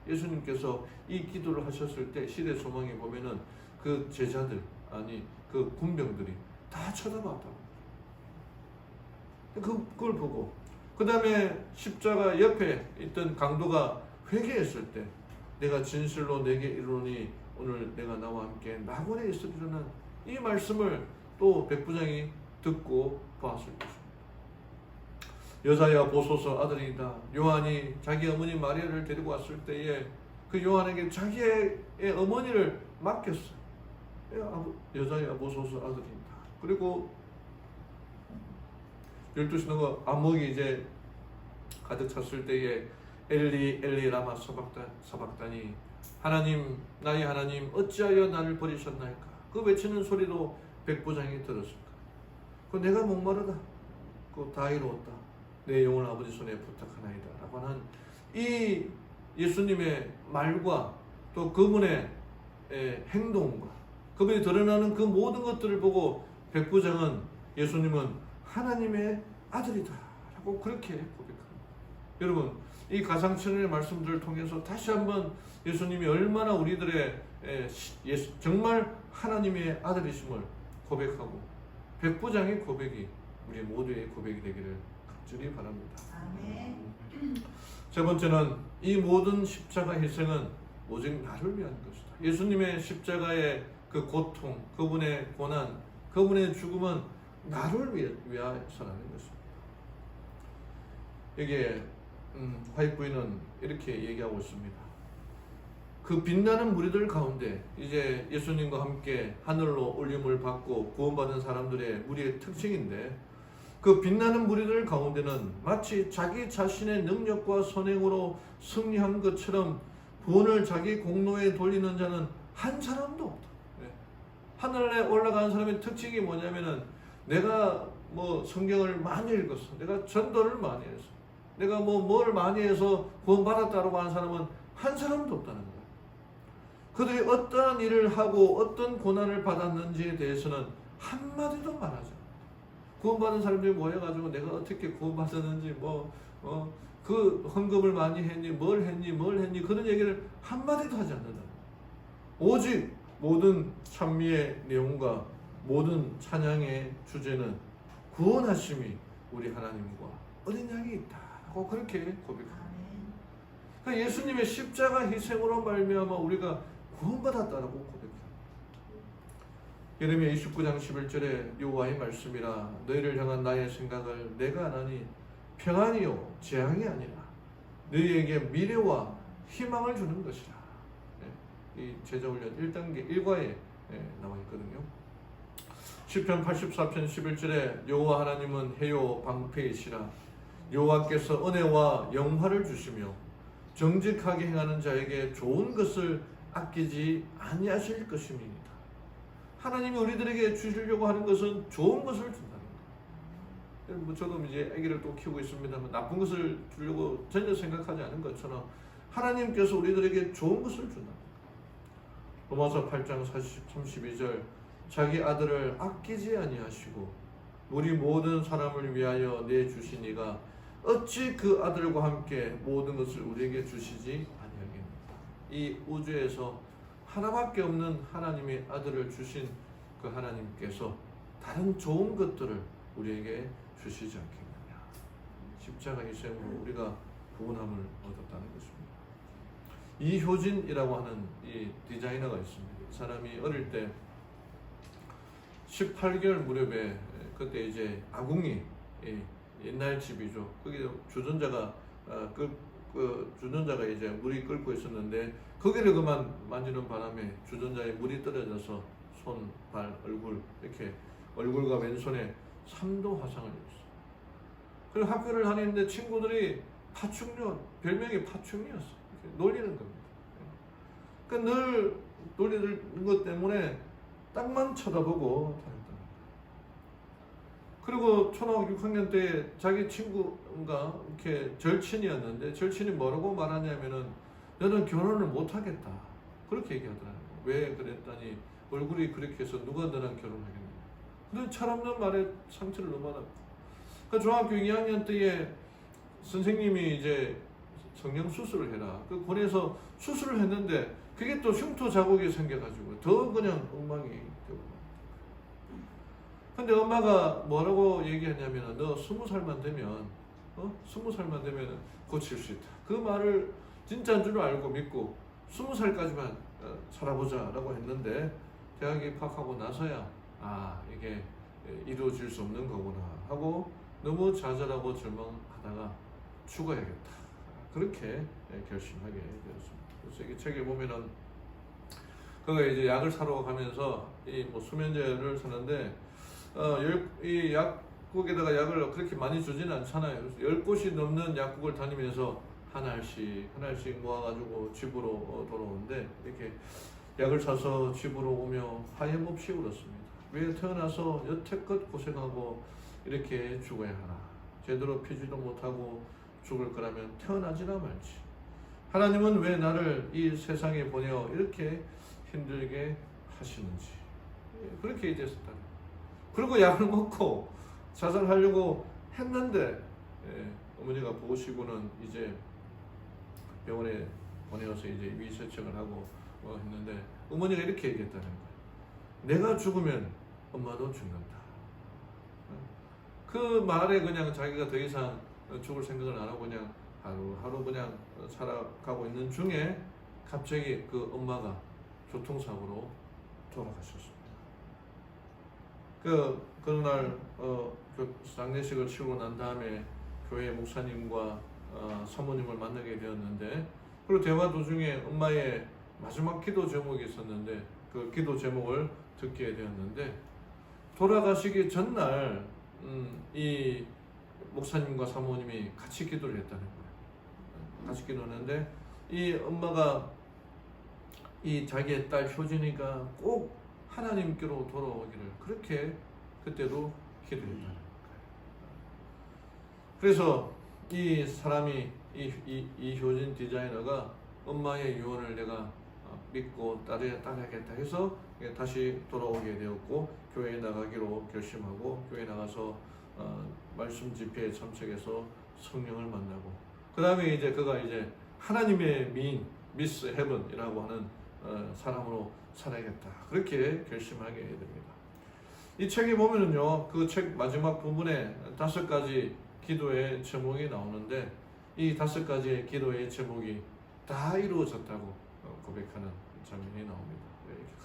예수님께서 이 기도를 하셨을 때 시대 소망에 보면은 그 제자들, 아니 그 군병들이 다 쳐다봤다고. 그걸 보고 그 다음에 십자가 옆에 있던 강도가 회개했을 때 내가 진실로 내게 이르노니 오늘 내가 나와 함께 낙원에 있으리라는 이 말씀을 또 백부장이 듣고 보았을 것입니다. 여자야 보소서 아들이다. 요한이 자기 어머니 마리아를 데리고 왔을 때에 그 요한에게 자기의 어머니를 맡겼어요. 여자야 보소서 아들이다. 그리고 12시 넘어 안목이 이제 가득 찼을 때에 엘리 엘리 라마 사박다니 하나님 나의 하나님 어찌하여 나를 버리셨나이까. 그 외치는 소리도 백부장이 들었을까. 그 내가 목마르다. 그 다 이루었다. 내 영혼 아버지 손에 부탁하나이다 라고 하는 이 예수님의 말과 또 그분의 행동과 그분이 드러나는 그 모든 것들을 보고 백부장은 예수님은 하나님의 아들이다 라고 그렇게 고백합니다. 여러분 이 가상천의 말씀들을 통해서 다시 한번 예수님이 얼마나 우리들의 정말 하나님의 아들이심을 고백하고 백부장의 고백이 우리 모두의 고백이 되기를 간절히 바랍니다. 아멘. 세 번째는 이 모든 십자가 희생은 오직 나를 위한 것이다. 예수님의 십자가의 그 고통, 그분의 고난, 그분의 죽음은 나를 위하여서라는 것입니다. 여기에 화이트 부인은 이렇게 얘기하고 있습니다. 그 빛나는 무리들 가운데 이제 예수님과 함께 하늘로 올림을 받고 구원받은 사람들의 무리의 특징인데 그 빛나는 무리들 가운데는 마치 자기 자신의 능력과 선행으로 승리한 것처럼 본을 자기 공로에 돌리는 자는 한 사람도 없다. 하늘에 올라간 사람의 특징이 뭐냐면은 내가 뭐 성경을 많이 읽었어. 내가 전도를 많이 했어. 내가 뭘 많이 해서 구원받았다고 하는 사람은 한 사람도 없다는 거예요. 그들이 어떠한 일을 하고 어떤 고난을 받았는지에 대해서는 한마디도 말하지 않아요. 구원받은 사람들이 모여가지고 내가 어떻게 구원받았는지 그 헌금을 많이 했니 뭘 했니 그런 얘기를 한마디도 하지 않는다. 오직 모든 찬미의 내용과 모든 찬양의 주제는 구원하심이 우리 하나님과 어린 양이 있다고 그렇게 고백합니다. 그러니까 예수님의 십자가 희생으로 말미암아 우리가 구원받았다라고 고백합니다. 예레미야 29장 11절에 여호와의 말씀이라 너희를 향한 나의 생각을 내가 아나니 평안이요 재앙이 아니라 너희에게 미래와 희망을 주는 것이라. 이 제자훈련 1단계 1과에 나와 있거든요. 시편 84편 11절에 여호와 하나님은 해요 방패이시라. 여호와께서 은혜와 영화를 주시며 정직하게 행하는 자에게 좋은 것을 아끼지 아니하실 것임이니라. 하나님이 우리들에게 주시려고 하는 것은 좋은 것을 준다는 거예요. 저도 이제 아기를 또 키우고 있습니다만 나쁜 것을 주려고 전혀 생각하지 않은 것처럼 하나님께서 우리들에게 좋은 것을 준다. 로마서 8장 32절 자기 아들을 아끼지 아니하시고 우리 모든 사람을 위하여 내주시니가 어찌 그 아들과 함께 모든 것을 우리에게 주시지 아니하겠는가. 이 우주에서 하나밖에 없는 하나님의 아들을 주신 그 하나님께서 다른 좋은 것들을 우리에게 주시지 않겠느냐. 십자가 희생으로 우리가 구원함을 얻었다는 것입니다. 이효진이라고 하는 이 디자이너가 있습니다. 이 사람이 어릴 때 18개월 무렵에 그때 이제 아궁이 옛날 집이죠. 거기 주전자가 주전자가 이제 물이 끓고 있었는데 거기를 그만 만지는 바람에 주전자에 물이 떨어져서 손, 발, 얼굴 이렇게 얼굴과 왼손에 3도 화상을 입었어요. 그리고 학교를 다니는데 친구들이 파충류 별명이 파충류였어요. 놀리는 겁니다. 그러니까 늘 놀리는 것 때문에 딱만 쳐다보고 다녔다. 그리고 초등학교 6학년 때 자기 친구가 이렇게 절친이었는데 절친이 뭐라고 말하냐면은 너는 결혼을 못 하겠다 그렇게 얘기하더라고요. 왜 그랬더니 얼굴이 그렇게 해서 누가 너랑 결혼하겠냐. 근데 철없는 말에 상처를 너무 받았고. 그 중학교 2학년 때에 선생님이 이제 성형 수술을 해라. 그 권해서 수술을 했는데 그게 또 흉터 자국이 생겨가지고 더 그냥 엉망이 되고. 근데 엄마가 뭐라고 얘기했냐면 너 20살만 되면 20살만 되면 고칠 수 있다. 그 말을 진짜인 줄 알고 믿고 20살까지만 살아보자라고 했는데 대학 입학하고 나서야 이게 이루어질 수 없는 거구나 하고 너무 좌절하고 절망하다가 죽어야겠다 그렇게 결심하게 되었습니다. 그래서 이 책에 보면은 그가 이제 약을 사러 가면서 이 뭐 수면제를 사는데 이 약국에다가 약을 그렇게 많이 주지는 않잖아요. 그래서 10곳이 넘는 약국을 다니면서 하나씩 모아가지고 집으로 돌아오는데 이렇게 약을 사서 집으로 오며 하염없이 울었습니다. 왜 태어나서 여태껏 고생하고 이렇게 죽어야 하나? 제대로 피지도 못하고 죽을 거라면 태어나지나 말지. 하나님은 왜 나를 이 세상에 보내어 이렇게 힘들게 하시는지. 그렇게 얘기했었다. 그리고 약을 먹고 자살하려고 했는데 어머니가 보시고는 이제 병원에 보내어서 이제 위세척을 하고 했는데 어머니가 이렇게 얘기했다는 거예요. 내가 죽으면 엄마도 죽는다. 그 말에 그냥 자기가 더 이상 죽을 생각을 안 하고 그냥 하루하루 그냥 살아가고 있는 중에 갑자기 그 엄마가 교통사고로 돌아가셨습니다. 그런 날 장례식을 치르고 난 다음에 교회 목사님과 사모님을 만나게 되었는데 그리고 대화 도중에 엄마의 마지막 기도 제목이 있었는데 그 기도 제목을 듣게 되었는데 돌아가시기 전날 이 목사님과 사모님이 같이 기도를 했다는 거예요. 같이 기도했는데 이 엄마가 이 자기의 딸 효진이가 꼭 하나님께로 돌아오기를 그렇게 그때도 기도했다는 거예요. 그래서 이 사람이 이 효진 디자이너가 엄마의 유언을 내가 믿고 따라야겠다 해서 다시 돌아오게 되었고 교회에 나가기로 결심하고 교회에 나가서 말씀 집회에 참석해서 성령을 만나고 그 다음에 이제 그가 이제 하나님의 미인 미스 헤븐이라고 하는 사람으로 살아야겠다 그렇게 결심하게 됩니다. 이 책에 보면은요 그 책 마지막 부분에 5가지 기도의 제목이 나오는데 이 5가지의 기도의 제목이 다 이루어졌다고 고백하는 장면이 나옵니다.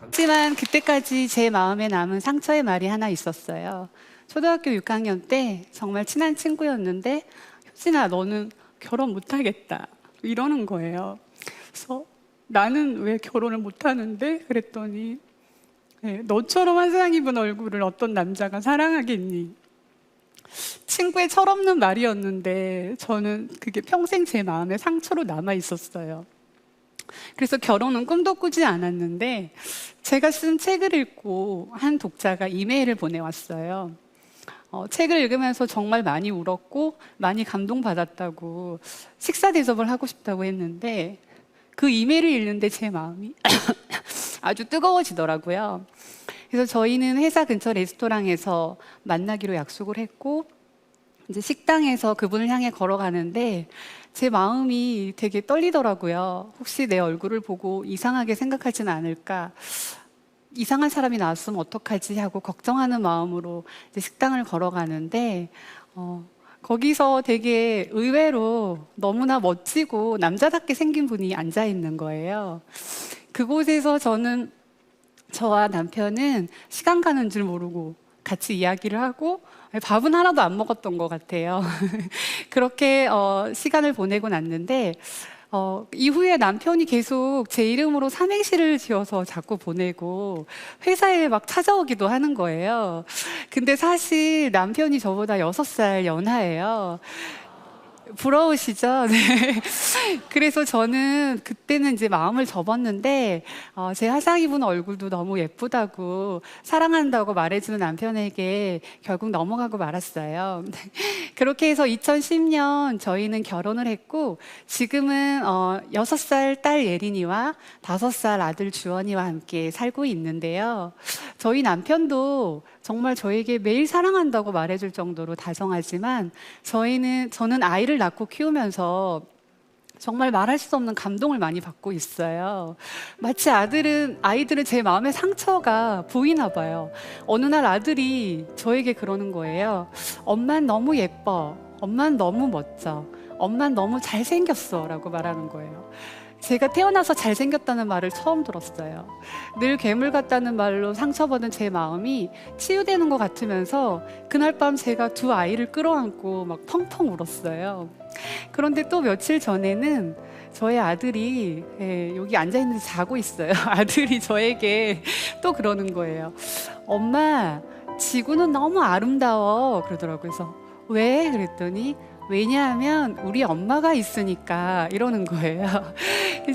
하지만 그때까지 제 마음에 남은 상처의 말이 하나 있었어요. 초등학교 6학년 때 정말 친한 친구였는데 효진아 너는 결혼 못하겠다 이러는 거예요. 그래서 나는 왜 결혼을 못하는데? 그랬더니 너처럼 환상 입은 얼굴을 어떤 남자가 사랑하겠니? 친구의 철없는 말이었는데 저는 그게 평생 제 마음에 상처로 남아 있었어요. 그래서 결혼은 꿈도 꾸지 않았는데 제가 쓴 책을 읽고 한 독자가 이메일을 보내왔어요. 책을 읽으면서 정말 많이 울었고 많이 감동받았다고 식사 대접을 하고 싶다고 했는데 그 이메일을 읽는데 제 마음이 아주 뜨거워지더라고요. 그래서 저희는 회사 근처 레스토랑에서 만나기로 약속을 했고 이제 식당에서 그분을 향해 걸어가는데 제 마음이 되게 떨리더라고요. 혹시 내 얼굴을 보고 이상하게 생각하진 않을까? 이상한 사람이 나왔으면 어떡하지 하고 걱정하는 마음으로 이제 식당을 걸어가는데 거기서 되게 의외로 너무나 멋지고 남자답게 생긴 분이 앉아 있는 거예요. 그곳에서 저와 남편은 시간 가는 줄 모르고 같이 이야기를 하고 밥은 하나도 안 먹었던 것 같아요. 그렇게 시간을 보내고 났는데 이후에 남편이 계속 제 이름으로 삼행시를 지어서 자꾸 보내고 회사에 막 찾아오기도 하는 거예요. 근데 사실 남편이 저보다 6살 연하예요. 부러우시죠? 네. 그래서 저는 그때는 이제 마음을 접었는데 제 화상 입은 얼굴도 너무 예쁘다고 사랑한다고 말해주는 남편에게 결국 넘어가고 말았어요. 그렇게 해서 2010년 저희는 결혼을 했고 지금은 6살 딸 예린이와 5살 아들 주원이와 함께 살고 있는데요. 저희 남편도 정말 저에게 매일 사랑한다고 말해줄 정도로 다정하지만 저는 아이를 낳고 키우면서 정말 말할 수 없는 감동을 많이 받고 있어요. 마치 아이들은 제 마음의 상처가 보이나 봐요. 어느 날 아들이 저에게 그러는 거예요. 엄만 너무 예뻐. 엄만 너무 멋져. 엄만 너무 잘생겼어. 라고 말하는 거예요. 제가 태어나서 잘생겼다는 말을 처음 들었어요. 늘 괴물 같다는 말로 상처받은 제 마음이 치유되는 것 같으면서 그날 밤 제가 두 아이를 끌어안고 막 펑펑 울었어요. 그런데 또 며칠 전에는 저의 아들이 여기 앉아있는데 자고 있어요. 아들이 저에게 또 그러는 거예요. 엄마, 지구는 너무 아름다워. 그러더라고요. 그래서 왜? 그랬더니 왜냐하면 우리 엄마가 있으니까 이러는 거예요.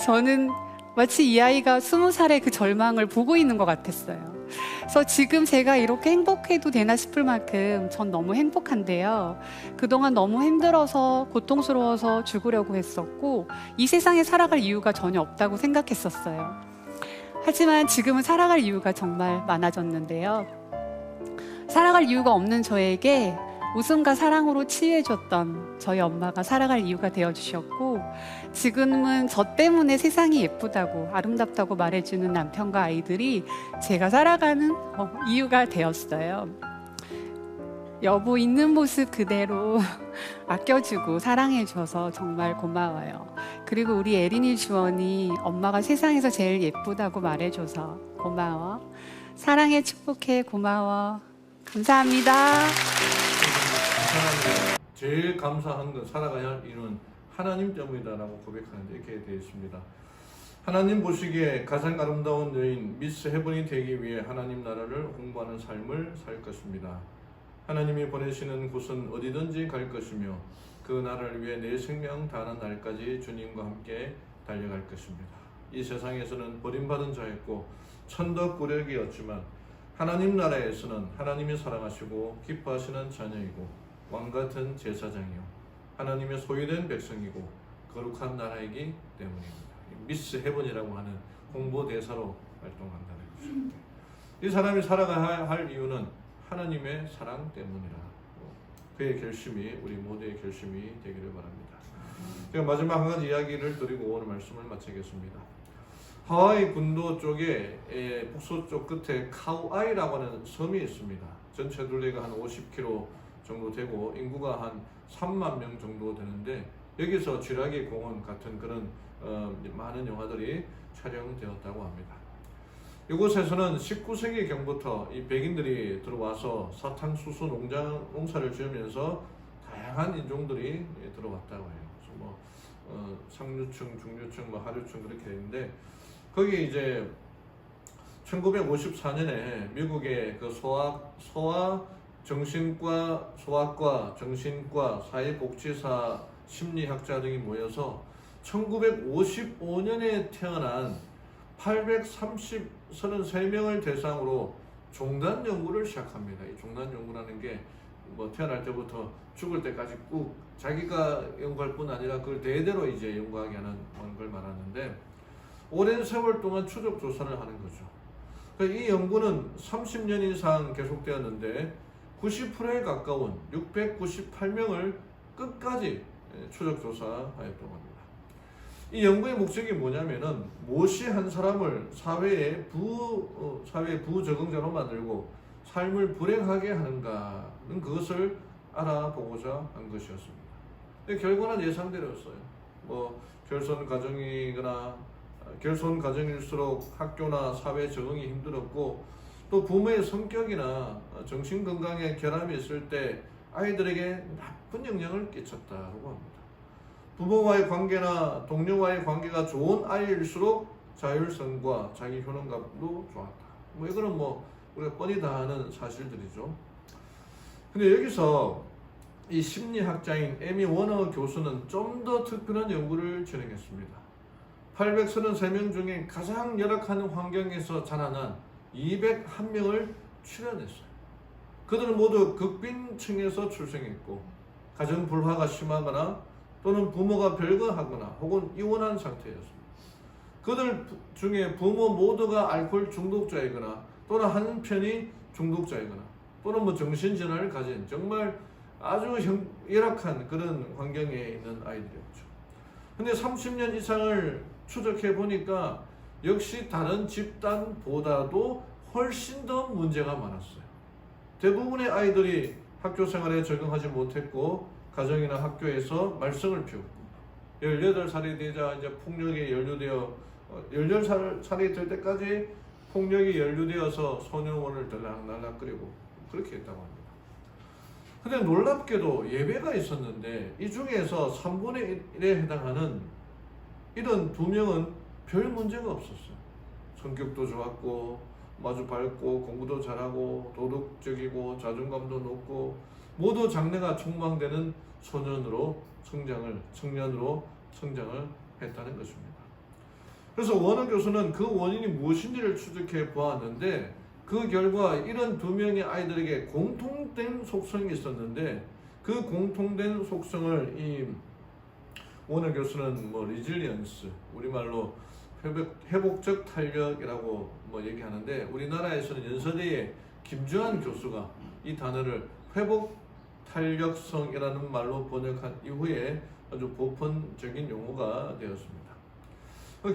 저는 마치 이 아이가 20살의 그 절망을 보고 있는 것 같았어요. 그래서 지금 제가 이렇게 행복해도 되나 싶을 만큼 전 너무 행복한데요. 그동안 너무 힘들어서 고통스러워서 죽으려고 했었고 이 세상에 살아갈 이유가 전혀 없다고 생각했었어요. 하지만 지금은 살아갈 이유가 정말 많아졌는데요. 살아갈 이유가 없는 저에게 웃음과 사랑으로 치유해줬던 저희 엄마가 살아갈 이유가 되어주셨고 지금은 저 때문에 세상이 예쁘다고 아름답다고 말해주는 남편과 아이들이 제가 살아가는 이유가 되었어요. 여보 있는 모습 그대로 아껴주고 사랑해줘서 정말 고마워요. 그리고 우리 에린이 주원이 엄마가 세상에서 제일 예쁘다고 말해줘서 고마워. 사랑해 축복해 고마워. 감사합니다. 제일 감사한 건 살아가야 할 이유는 하나님 때문이다라고 고백하는데 이렇게 되어 있습니다. 하나님 보시기에 가장 아름다운 여인 미스 헤븐이 되기 위해 하나님 나라를 홍보하는 삶을 살 것입니다. 하나님이 보내시는 곳은 어디든지 갈 것이며 그 나라를 위해 내 생명 다하는 날까지 주님과 함께 달려갈 것입니다. 이 세상에서는 버림받은 자였고 천덕꾸러기였지만 하나님 나라에서는 하나님이 사랑하시고 기뻐하시는 자녀이고 왕같은 제사장이요 하나님의 소유된 백성이고 거룩한 나라이기 때문입니다. 미스 헤븐이라고 하는 홍보대사로 활동한다는 것입니다. 이 사람이 살아가야 할 이유는 하나님의 사랑 때문이라. 그의 결심이 우리 모두의 결심이 되기를 바랍니다. 제가 마지막 한 가지 이야기를 드리고 오늘 말씀을 마치겠습니다. 하와이 군도 쪽에 북서쪽 끝에 카우아이라고 하는 섬이 있습니다. 전체 둘레가 한 50km 정도 되고 인구가 한 3만 명 정도 되는데 여기서 쥐라기 공원 같은 그런 많은 영화들이 촬영되었다고 합니다. 이곳에서는 19세기 경부터 이 백인들이 들어와서 사탕수수 농사를 지으면서 다양한 인종들이 들어왔다고 해요. 그래서 뭐 상류층, 중류층, 뭐 하류층 그렇게 있는데 거기 이제 1954년에 미국의 그 소아과, 정신과, 사회복지사, 심리학자 등이 모여서 1955년에 태어난 833명을 대상으로 종단 연구를 시작합니다. 이 종단 연구라는 게 뭐 태어날 때부터 죽을 때까지 꼭 자기가 연구할 뿐 아니라 그걸 대대로 이제 연구하게 하는 걸 말하는데 오랜 세월 동안 추적 조사를 하는 거죠. 이 연구는 30년 이상 계속되었는데 90%에 가까운 698명을 끝까지 추적 조사하였다고 합니다. 이 연구의 목적이 뭐냐면은 무엇이 한 사람을 사회의 부적응자로 만들고 삶을 불행하게 하는가는 그것을 알아보고자 한 것이었습니다. 결과는 예상대로였어요. 뭐 결손 가정일수록 학교나 사회 적응이 힘들었고 또 부모의 성격이나 정신건강에 결함이 있을 때 아이들에게 나쁜 영향을 끼쳤다고 합니다. 부모와의 관계나 동료와의 관계가 좋은 아이일수록 자율성과 자기 효능감도 좋았다. 뭐 이거는 뭐 우리가 뻔히 다 아는 사실들이죠. 근데 여기서 이 심리학자인 에미 워너 교수는 좀 더 특별한 연구를 진행했습니다. 833명 중에 가장 열악한 환경에서 자라난 201명을 출연했어요. 그들은 모두 극빈층에서 출생했고 가정 불화가 심하거나 또는 부모가 별거하거나 혹은 이혼한 상태였습니다. 그들 중에 부모 모두가 알코올 중독자이거나 또는 한편이 중독자이거나 또는 뭐 정신질환을 가진 정말 아주 열악한 그런 환경에 있는 아이들이었죠. 근데 30년 이상을 추적해 보니까 역시 다른 집단보다도 훨씬 더 문제가 많았어요. 대부분의 아이들이 학교 생활에 적응하지 못했고 가정이나 학교에서 말썽을 피웠고 18살이 되자 이제 폭력에 연루되어 18살이 될 때까지 폭력이 연루되어서 소년원을 들락날락거리고 그렇게 했다고 합니다. 근데 놀랍게도 예배가 있었는데 이 중에서 3분의 1에 해당하는 이런 2명은 별 문제가 없었어요. 성격도 좋았고 마주 밝고 공부도 잘하고 도덕적이고 자존감도 높고 모두 장래가 촉망되는 청년으로 성장을 했다는 것입니다. 그래서 워너 교수는 그 원인이 무엇인지를 추적해 보았는데 그 결과 이런 2명의 아이들에게 공통된 속성이 있었는데 그 공통된 속성을 이 워너 교수는 리질리언스, 우리말로 회복적 탄력이라고 얘기하는데 우리나라에서는 연세대의 김주한 교수가 이 단어를 회복 탄력성이라는 말로 번역한 이후에 아주 보편적인 용어가 되었습니다.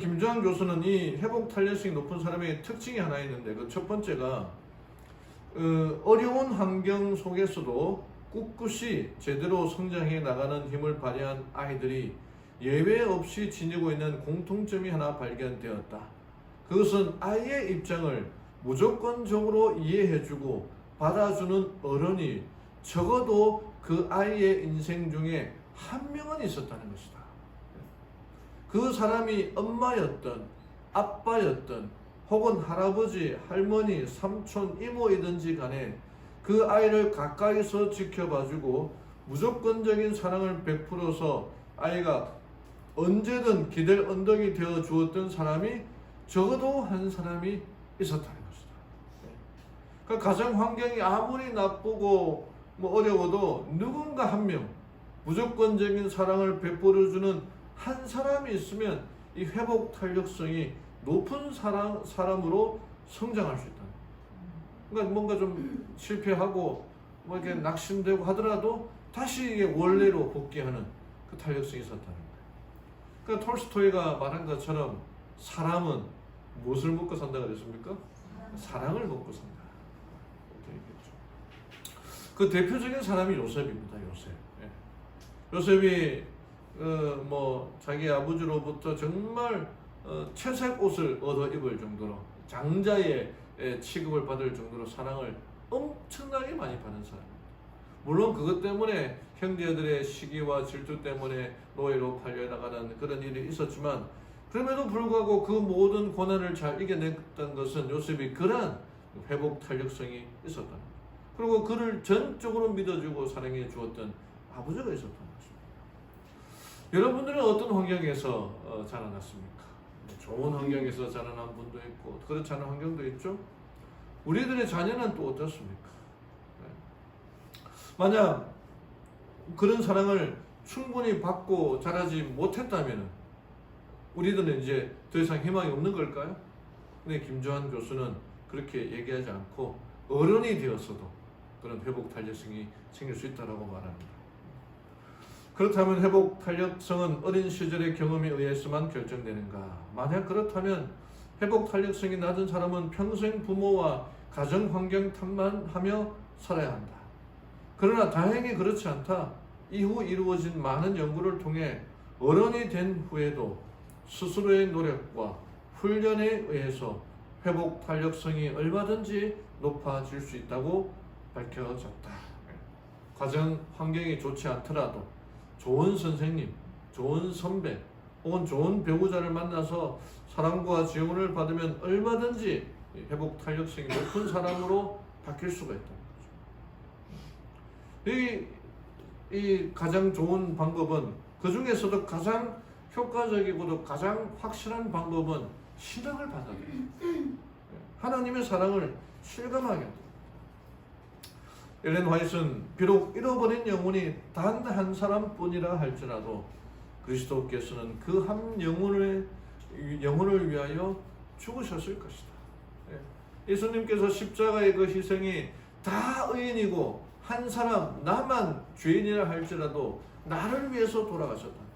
김주한 교수는 이 회복 탄력성이 높은 사람의 특징이 하나 있는데 그 첫 번째가 어려운 환경 속에서도 꿋꿋이 제대로 성장해 나가는 힘을 발휘한 아이들이 예외 없이 지니고 있는 공통점이 하나 발견되었다. 그것은 아이의 입장을 무조건적으로 이해해주고 받아주는 어른이 적어도 그 아이의 인생 중에 한 명은 있었다는 것이다. 그 사람이 엄마였던 아빠였던 혹은 할아버지, 할머니, 삼촌, 이모이든지 간에 그 아이를 가까이서 지켜봐주고 무조건적인 사랑을 베풀어서 아이가 언제든 기댈 언덕이 되어 주었던 사람이 적어도 한 사람이 있었다는 것이다. 그러니까 가정 환경이 아무리 나쁘고 어려워도 누군가 한 명 무조건적인 사랑을 베풀어주는 한 사람이 있으면 이 회복 탄력성이 높은 사람으로 성장할 수 있다. 그러니까 뭔가 좀 실패하고 이렇게 낙심되고 하더라도 다시 이게 원래로 복귀하는 그 탄력성이 있었다는 거예요. 그러니까 톨스토이가 말한 것처럼 사람은 무엇을 먹고 산다 그랬습니까? 사랑을 먹고 산다. 그 대표적인 사람이 요셉입니다. 요셉이 자기 아버지로부터 정말 채색 옷을 얻어 입을 정도로 장자의 취급을 받을 정도로 사랑을 엄청나게 많이 받은 사람입니다. 물론 그것 때문에 형제들의 시기와 질투 때문에 노예로 팔려나가는 그런 일이 있었지만 그럼에도 불구하고 그 모든 고난을 잘 이겨냈던 것은 요셉이 그러한 회복 탄력성이 있었다. 그리고 그를 전적으로 믿어주고 사랑해 주었던 아버지가 있었던 것입니다. 여러분들은 어떤 환경에서 자라났습니까? 좋은 환경에서 자라난 분도 있고 그렇지 않은 환경도 있죠. 우리들의 자녀는 또 어떻습니까? 만약 그런 사랑을 충분히 받고 자라지 못했다면 우리들은 이제 더 이상 희망이 없는 걸까요? 근데 김주한 교수는 그렇게 얘기하지 않고 어른이 되었어도 그런 회복 탄력성이 생길 수 있다고 말합니다. 그렇다면 회복 탄력성은 어린 시절의 경험에 의해서만 결정되는가? 만약 그렇다면 회복 탄력성이 낮은 사람은 평생 부모와 가정 환경 탓만 하며 살아야 한다. 그러나 다행히 그렇지 않다. 이후 이루어진 많은 연구를 통해 어른이 된 후에도 스스로의 노력과 훈련에 의해서 회복 탄력성이 얼마든지 높아질 수 있다고 밝혀졌다. 가정 환경이 좋지 않더라도 좋은 선생님, 좋은 선배, 혹은 좋은 배우자를 만나서 사랑과 지원을 받으면 얼마든지 회복 탄력성이 높은 사람으로 바뀔 수가 있다. 이 가장 좋은 방법은 그 중에서도 가장 효과적이고도 가장 확실한 방법은 신앙을 받아들여요. 하나님의 사랑을 실감하게 합니다. 엘렌 화이트는 비록 잃어버린 영혼이 단 한 사람뿐이라 할지라도 그리스도께서는 그 한 영혼을 위하여 죽으셨을 것이다. 예수님께서 십자가의 그 희생이 다 의인이고 한 사람 나만 죄인이라 할지라도 나를 위해서 돌아가셨다.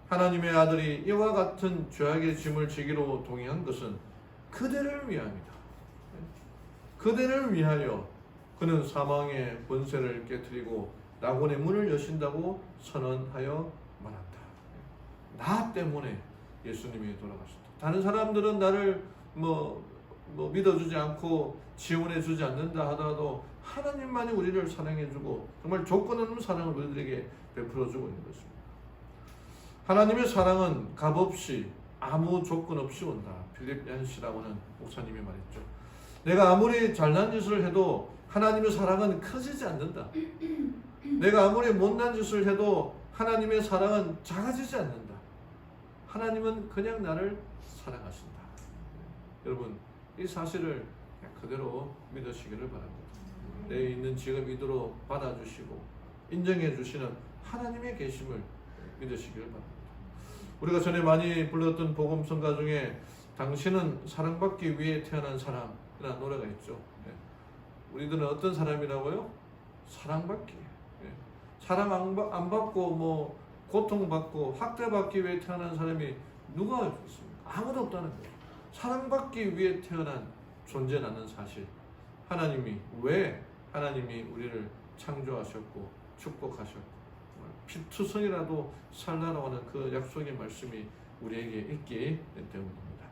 하나님의 아들이 이와 같은 죄악의 짐을 지기로 동의한 것은 그대를 위함이다. 그대를 위하여 그는 사망의 권세를 깨뜨리고 낙원의 문을 여신다고 선언하여 말한다. 나 때문에 예수님이 돌아가셨다. 다른 사람들은 나를 믿어주지 않고 지원해주지 않는다 하더라도 하나님만이 우리를 사랑해주고 정말 조건 없는 사랑을 우리들에게 베풀어주고 있는 것입니다. 하나님의 사랑은 값없이 아무 조건 없이 온다. 필립 얀시라고는 목사님이 말했죠. 내가 아무리 잘난 짓을 해도 하나님의 사랑은 커지지 않는다. 내가 아무리 못난 짓을 해도 하나님의 사랑은 작아지지 않는다. 하나님은 그냥 나를 사랑하신다. 여러분, 이 사실을 그대로 믿으시기를 바랍니다. 내 있는 지금 이대로 받아주시고 인정해 주시는 하나님의 계심을 믿으시기를 바랍니다. 우리가 전에 많이 불렀던 복음성가 중에 당신은 사랑받기 위해 태어난 사람이라는 노래가 있죠. 우리들은 어떤 사람이라고요? 사랑받기. 사랑 안 받고 고통받고 학대받기 위해 태어난 사람이 누가 있습니까? 아무도 없다는 거예요. 사랑받기 위해 태어난 존재라는 사실. 왜 하나님이 우리를 창조하셨고 축복하셨고 피투성이라도 살라고 하는 그 약속의 말씀이 우리에게 있기 때문입니다.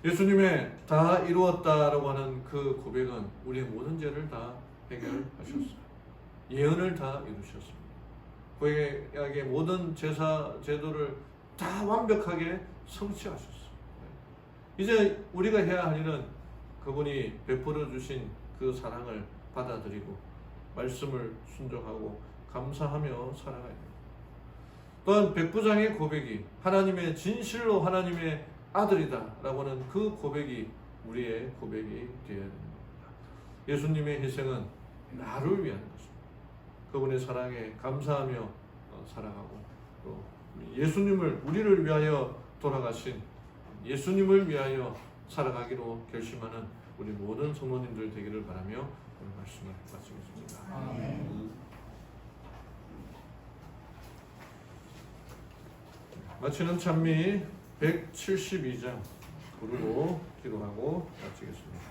예수님의 다 이루었다라고 하는 그 고백은 우리의 모든 죄를 다 해결하셨어요. 예언을 다 이루셨습니다. 구약의 모든 제사 제도를 다 완벽하게 성취하셨어요. 이제 우리가 해야 할 일은 그분이 베풀어 주신 그 사랑을 받아들이고 말씀을 순종하고 감사하며 살아가야 됩니다. 또한 백부장의 고백이 하나님의 진실로 하나님의 아들이다 라고 하는 그 고백이 우리의 고백이 되어야 됩니다. 예수님의 희생은 나를 위한 것입니다. 그분의 사랑에 감사하며 살아가고 또 예수님을 우리를 위하여 돌아가신 예수님을 위하여 살아가기로 결심하는 우리 모든 성도님들 되기를 바라며 오늘 말씀을 마치겠습니다. 아멘. 마치는 찬미 172장 부르고 기도하고 마치겠습니다.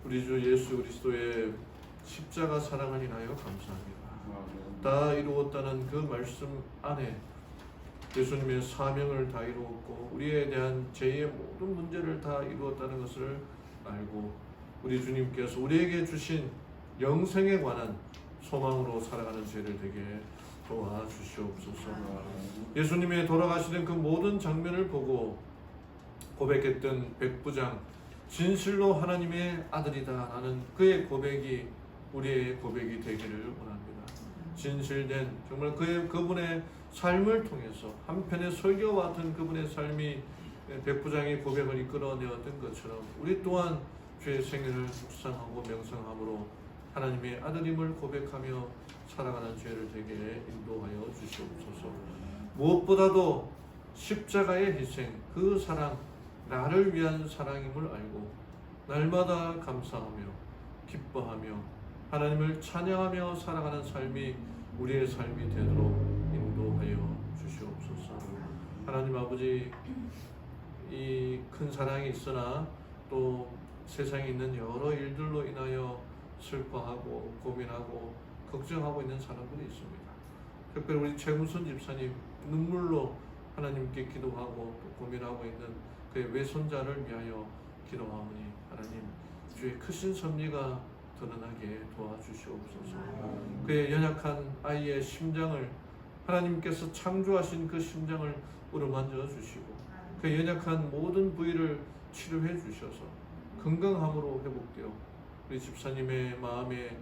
우리 주 예수 그리스도의 십자가 사랑을 인하여 감사합니다. 다 이루었다는 그 말씀 안에 예수님의 사명을 다 이루었고 우리에 대한 죄의 모든 문제를 다 이루었다는 것을 알고 우리 주님께서 우리에게 주신 영생에 관한 소망으로 살아가는 죄를 되게 도와주시옵소서. 예수님의 돌아가시는 그 모든 장면을 보고 고백했던 백부장, 진실로 하나님의 아들이다 라는 그의 고백이 우리의 고백이 되기를 원합니다. 진실된 정말 그분의 삶을 통해서 한편의 설교와 같은 그분의 삶이 백부장의 고백을 이끌어내었던 것처럼 우리 또한 주의 생애를 묵상하고 명상함으로 하나님의 아들임을 고백하며 살아가는 죄를 되게 인도하여 주시옵소서. 무엇보다도 십자가의 희생, 그 사랑, 나를 위한 사랑임을 알고 날마다 감사하며 기뻐하며 하나님을 찬양하며 살아가는 삶이 우리의 삶이 되도록 인도하여 주시옵소서. 하나님 아버지, 이 큰 사랑이 있으나 또 세상에 있는 여러 일들로 인하여 슬퍼하고 고민하고 걱정하고 있는 사람들이 있습니다. 특별히 우리 최무선 집사님 눈물로 하나님께 기도하고 또 고민하고 있는 그의 외손자를 위하여 기도하오니 하나님 주의 크신 섭리가 드러나게 도와주시옵소서. 그의 연약한 아이의 심장을 하나님께서 창조하신 그 심장을 어루만져 주시고 그의 연약한 모든 부위를 치료해 주셔서 건강함으로 회복되어 우리 집사님의 마음에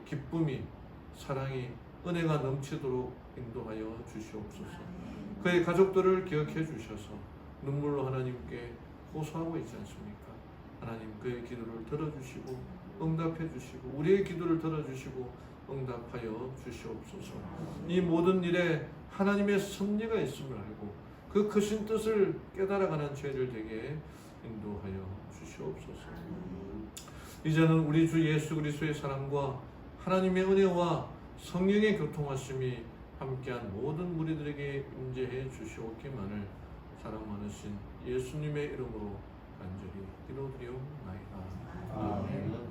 기쁨이 사랑이 은혜가 넘치도록 인도하여 주시옵소서. 그의 가족들을 기억해 주셔서 눈물로 하나님께 호소하고 있지 않습니까? 하나님 그의 기도를 들어주시고 응답해 주시고 우리의 기도를 들어주시고 응답하여 주시옵소서. 이 모든 일에 하나님의 섭리가 있음을 알고 그 크신 뜻을 깨달아가는 죄를 되게 인도하여 주시옵소서. 이제는 우리 주 예수 그리스도의 사랑과 하나님의 은혜와 성령의 교통하심이 함께한 모든 무리들에게 임재해 주시옵기만을 사랑 많으신 예수님의 이름으로 간절히 기도드리옵나이다. 아멘.